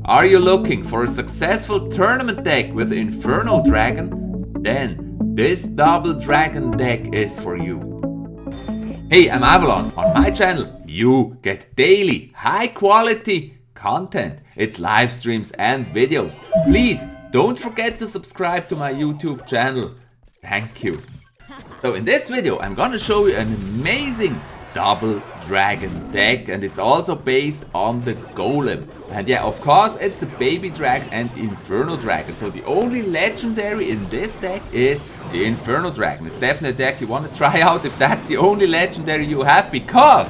Are you looking for a successful tournament deck with Inferno Dragon? Then this double dragon deck is for you. Hey, I'm Avalon. On my channel, you get daily, high quality content. It's live streams and videos. Please don't forget to subscribe to my YouTube channel. Thank you. So in this video, I'm gonna show you an amazing double dragon deck, and it's also based on the Golem. And yeah, of course, it's the baby dragon and the Inferno Dragon. So the only legendary in this deck is the Inferno Dragon. It's definitely a deck you want to try out if that's the only legendary you have, because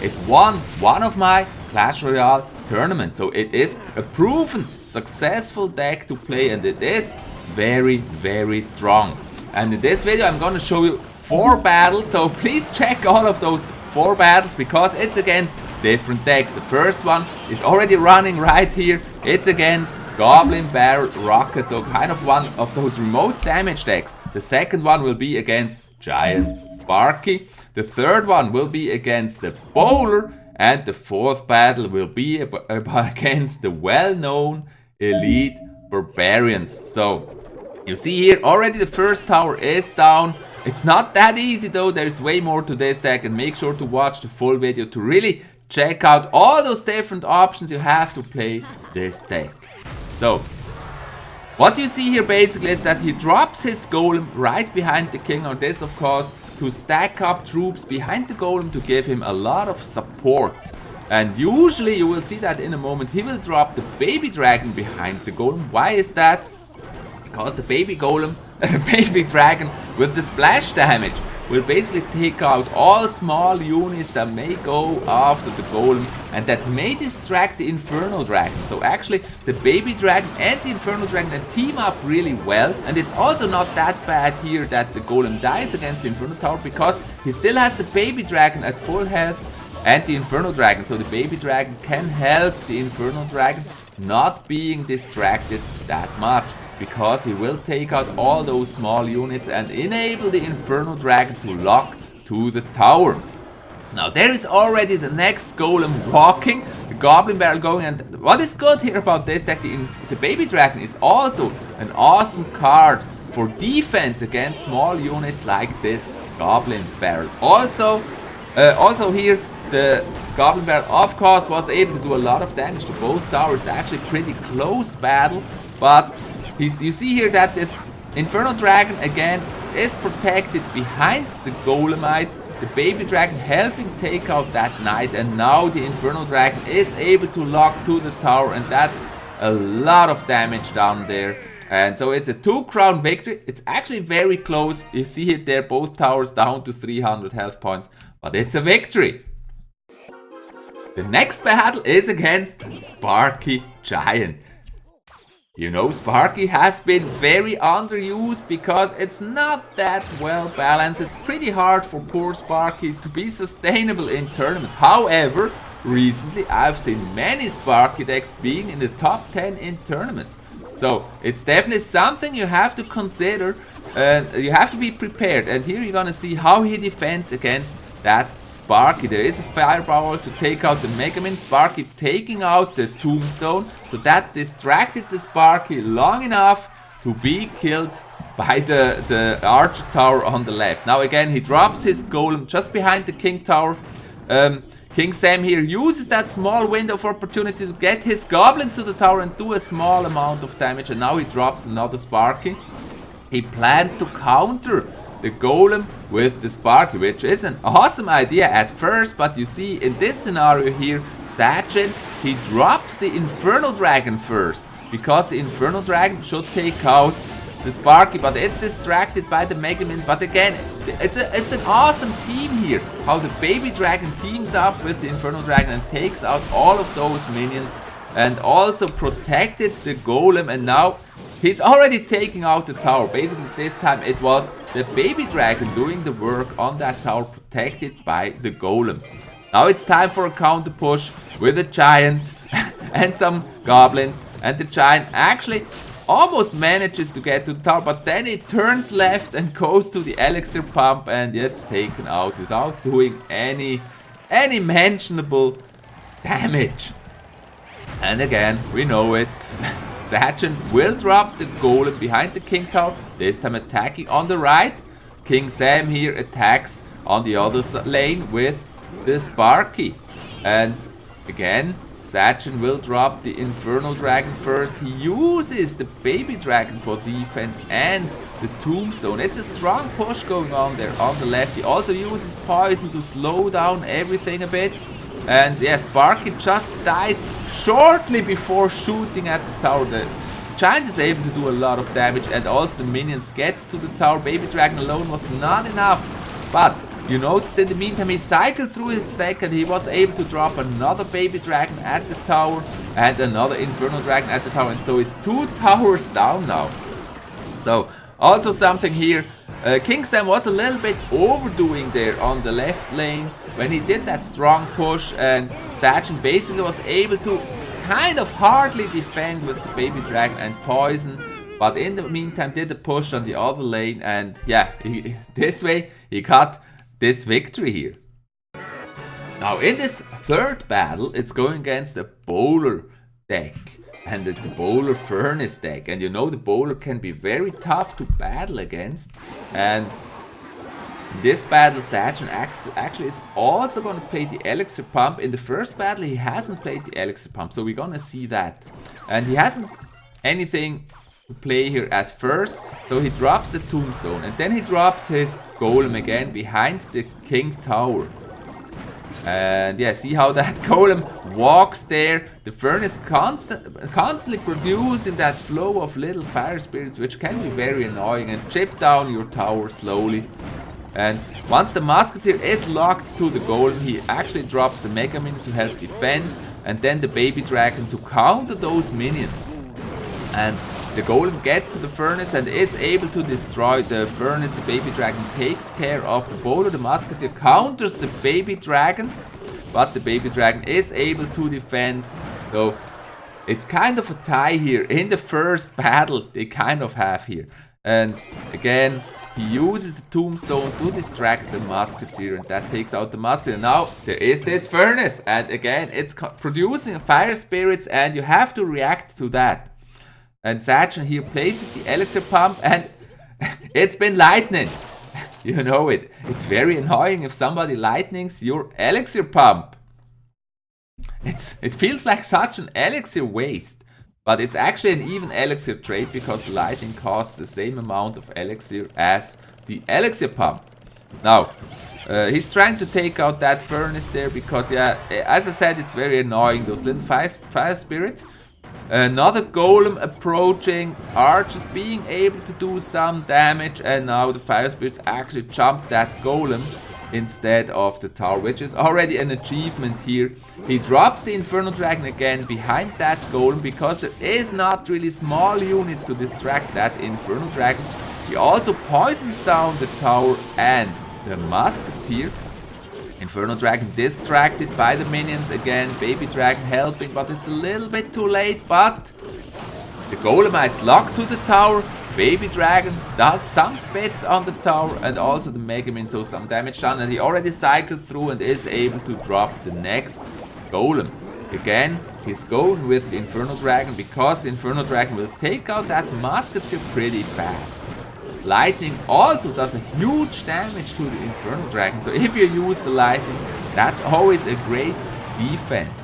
it won one of my Clash Royale tournaments. So it is a proven successful deck to play, and it is very, very strong. And in this video, I'm gonna show you 4 battles. So please check all of those 4 battles, because it's against different decks. The first one is already running right here. It's against Goblin Barrel Rocket, so kind of one of those remote damage decks. The second one will be against Giant Sparky. The third one will be against the Bowler. And the fourth battle will be against the well-known Elite Barbarians. So you see here already the first tower is down. It's not that easy though, there's way more to this deck, and make sure to watch the full video to really check out all those different options you have to play this deck. So, what you see here basically is that he drops his Golem right behind the King, or this of course to stack up troops behind the Golem to give him a lot of support. And usually you will see that in a moment he will drop the baby dragon behind the Golem. Why is that? Because the baby Golem, the baby dragon with the splash damage will basically take out all small units that may go after the Golem, and that may distract the Inferno Dragon. So actually the baby dragon and the Inferno Dragon they team up really well, and it's also not that bad here that the Golem dies against the Inferno Tower, because he still has the baby dragon at full health and the Inferno Dragon. So the baby dragon can help the Inferno Dragon not being distracted that much, because he will take out all those small units and enable the Inferno Dragon to lock to the tower. Now there is already the next Golem walking, the Goblin Barrel going, and what is good here about this deck, the Baby Dragon is also an awesome card for defense against small units like this Goblin Barrel. Also here the Goblin Barrel of course was able to do a lot of damage to both towers. Actually pretty close battle, but you see here that this Inferno Dragon again is protected behind the Golemites. The baby dragon helping take out that knight, and now the Inferno Dragon is able to lock to the tower, and that's a lot of damage down there. And so it's a 2-crown victory. It's actually very close. You see it there, both towers down to 300 health points, but it's a victory. The next battle is against Sparky Giant. You know, Sparky has been very underused because it's not that well balanced. It's pretty hard for poor Sparky to be sustainable in tournaments. However, recently I've seen many Sparky decks being in the top 10 in tournaments. So it's definitely something you have to consider, and you have to be prepared. And here you're gonna see how he defends against that Sparky. There is a fireball to take out the Megamin. Sparky taking out the Tombstone, so that distracted the Sparky long enough to be killed by the Archer Tower on the left. Now again he drops his Golem just behind the King Tower. King Sam here uses that small window of opportunity to get his Goblins to the tower and do a small amount of damage, and now he drops another Sparky. He plans to counter the Golem with the Sparky, which is an awesome idea at first, but you see in this scenario here, Sajin, he drops the Inferno Dragon first, because the Inferno Dragon should take out the Sparky, but it's distracted by the Megamin. But again, it's an awesome team here, how the Baby Dragon teams up with the Inferno Dragon and takes out all of those minions, and also protected the Golem, and now he's already taking out the tower. Basically this time it was the baby dragon doing the work on that tower, protected by the Golem. Now it's time for a counter push with a giant and some goblins, and the giant actually almost manages to get to the tower, but then it turns left and goes to the Elixir pump, and it's taken out without doing any mentionable damage. And again, we know it. Sachin will drop the Golem behind the King Tower, this time attacking on the right. King Sam here attacks on the other lane with the Sparky. And again, Sachin will drop the Inferno Dragon first. He uses the Baby Dragon for defense and the Tombstone. It's a strong push going on there on the left. He also uses Poison to slow down everything a bit. And yes, Sparky just died shortly before shooting at the tower. The Giant is able to do a lot of damage, and also the minions get to the tower. Baby Dragon alone was not enough. But you noticed in the meantime he cycled through his deck and he was able to drop another Baby Dragon at the tower and another Inferno Dragon at the tower. And so it's 2 towers down now. So also something here, King Sam was a little bit overdoing there on the left lane when he did that strong push, and Sachin basically was able to kind of hardly defend with the Baby Dragon and Poison, but in the meantime did a push on the other lane, and yeah, this way he got this victory here. Now in this third battle, it's going against a bowler deck. And it's a bowler furnace deck, and you know the bowler can be very tough to battle against. And in this battle, Sachin actually is also going to play the Elixir Pump. In the first battle he hasn't played the Elixir Pump, so we're going to see that. And he hasn't anything to play here at first, so he drops the Tombstone, and then he drops his Golem again behind the King Tower. And yeah, see how that Golem walks there. The furnace constantly producing that flow of little fire spirits, which can be very annoying and chip down your tower slowly. And once the Musketeer is locked to the Golem, he actually drops the Mega Minion to help defend, and then the Baby Dragon to counter those minions. And the Golem gets to the furnace and is able to destroy the furnace. The Baby Dragon takes care of the bowler. The Musketeer counters the Baby Dragon, but the Baby Dragon is able to defend. So it's kind of a tie here. In the first battle, they kind of have here. And again, he uses the Tombstone to distract the Musketeer, and that takes out the Musketeer. Now there is this furnace, and again, it's producing fire spirits, and you have to react to that. And Sachin here places the Elixir Pump, and it's been lightning. You know it. It's very annoying if somebody lightnings your Elixir Pump. It feels like such an Elixir waste. But it's actually an even Elixir trade, because the lightning costs the same amount of Elixir as the Elixir Pump. Now, he's trying to take out that furnace there, because yeah, as I said, it's very annoying, those little fire spirits. Another Golem approaching, archers being able to do some damage, and now the fire spirits actually jump that Golem instead of the tower, which is already an achievement here. He drops the Inferno Dragon again behind that Golem, because there is not really small units to distract that Inferno Dragon. He also poisons down the tower and the Musketeer. Inferno Dragon distracted by the minions again. Baby Dragon helping, but it's a little bit too late. But the Golemites lock to the tower. Baby Dragon does some spits on the tower, and also the Mega Minion, so some damage done. And he already cycled through and is able to drop the next Golem. Again, he's going with the Inferno Dragon, because the Inferno Dragon will take out that Musketeer pretty fast. Lightning also does a huge damage to the Inferno Dragon, so if you use the lightning, that's always a great defense.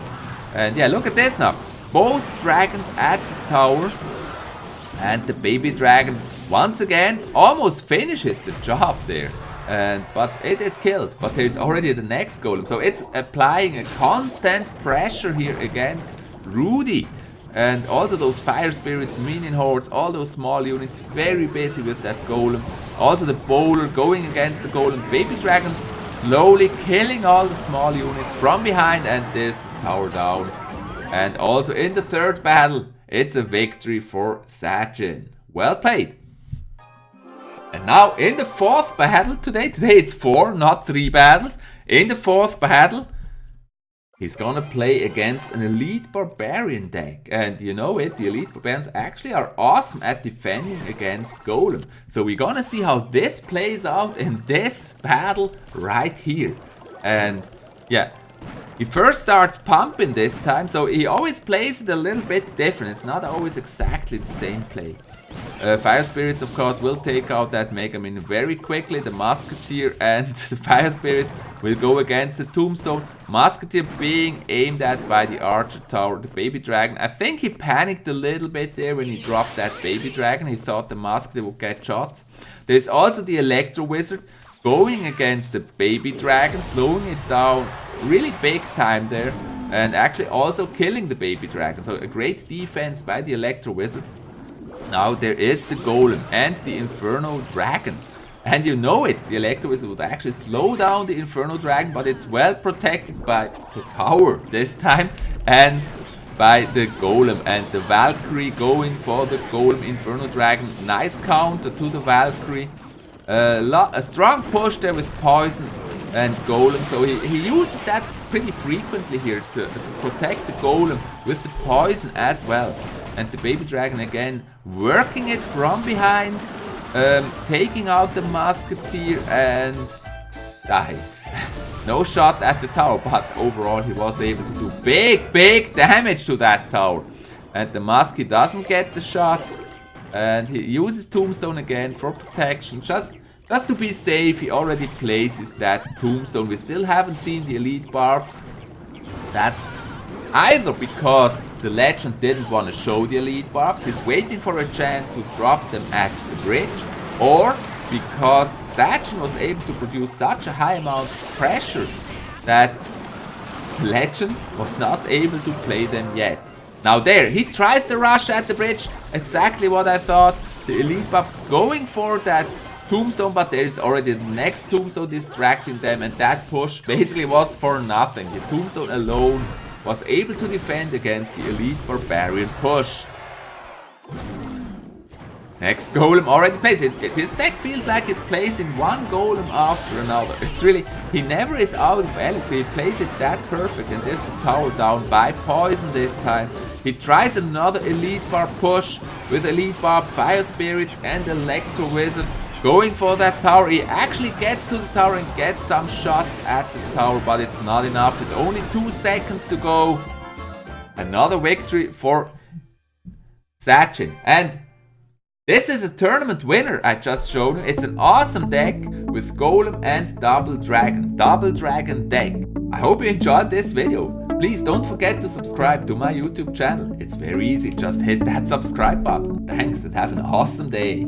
And yeah, look at this now. Both dragons at the tower, and the Baby Dragon once again almost finishes the job there. But it is killed. But there's already the next Golem, so it's applying a constant pressure here against Rudy. And also those fire spirits, minion hordes, all those small units, very busy with that Golem. Also the bowler going against the Golem. Baby Dragon slowly killing all the small units from behind, and there's the tower down. And also in the third battle, it's a victory for Sachin. Well played. And now in the fourth battle today it's 4, not 3 battles. In the fourth battle, he's gonna play against an Elite Barbarian deck. And you know it, the Elite Barbarians actually are awesome at defending against Golem. So we're gonna see how this plays out in this battle right here. And yeah, He first starts pumping this time, so he always plays it a little bit different. It's not always exactly the same play. Fire Spirits, of course, will take out that Mega Minion very quickly. The Musketeer and the Fire Spirit will go against the Tombstone. Musketeer being aimed at by the Archer Tower, the Baby Dragon. I think he panicked a little bit there when he dropped that Baby Dragon. He thought the Musketeer would get shots. There's also the Electro Wizard going against the Baby Dragon, slowing it down really big time there. And actually also killing the Baby Dragon. So a great defense by the Electro Wizard. Now there is the Golem and the Inferno Dragon. And you know it, the Electro Wizard would actually slow down the Inferno Dragon, but it's well protected by the tower this time and by the Golem. And the Valkyrie going for the Golem Inferno Dragon. Nice counter to the Valkyrie. A strong push there with Poison and Golem. So he uses that pretty frequently here to protect the Golem with the Poison as well. And the Baby Dragon again working it from behind, taking out the Musketeer and dies. No shot at the tower, but overall he was able to do big damage to that tower. And the Muskie doesn't get the shot, and he uses Tombstone again for protection. Just to be safe, he already places that Tombstone. We still haven't seen the Elite Barbs. That's either because the Legend didn't want to show the Elite Barbs, he's waiting for a chance to drop them at the bridge, or because Sachin was able to produce such a high amount of pressure that Legend was not able to play them yet. Now there, he tries the rush at the bridge, exactly what I thought. The Elite Barbs going for that Tombstone, but there is already the next Tombstone distracting them, and that push basically was for nothing. The Tombstone alone was able to defend against the Elite Barbarian push. Next Golem already plays it. His deck feels like he's placing one Golem after another. It's really, he never is out of Elixir. He plays it that perfect, and there's the tower down by Poison this time. He tries another Elite Barb push with Elite Barb, Fire Spirits and Electro Wizard. Going for that tower, he actually gets to the tower and gets some shots at the tower, but it's not enough. With only 2 seconds to go. Another victory for Sachin. And this is a tournament winner I just showed you. It's an awesome deck with Golem and Double Dragon deck. I hope you enjoyed this video. Please don't forget to subscribe to my YouTube channel. It's very easy, just hit that subscribe button. Thanks and have an awesome day.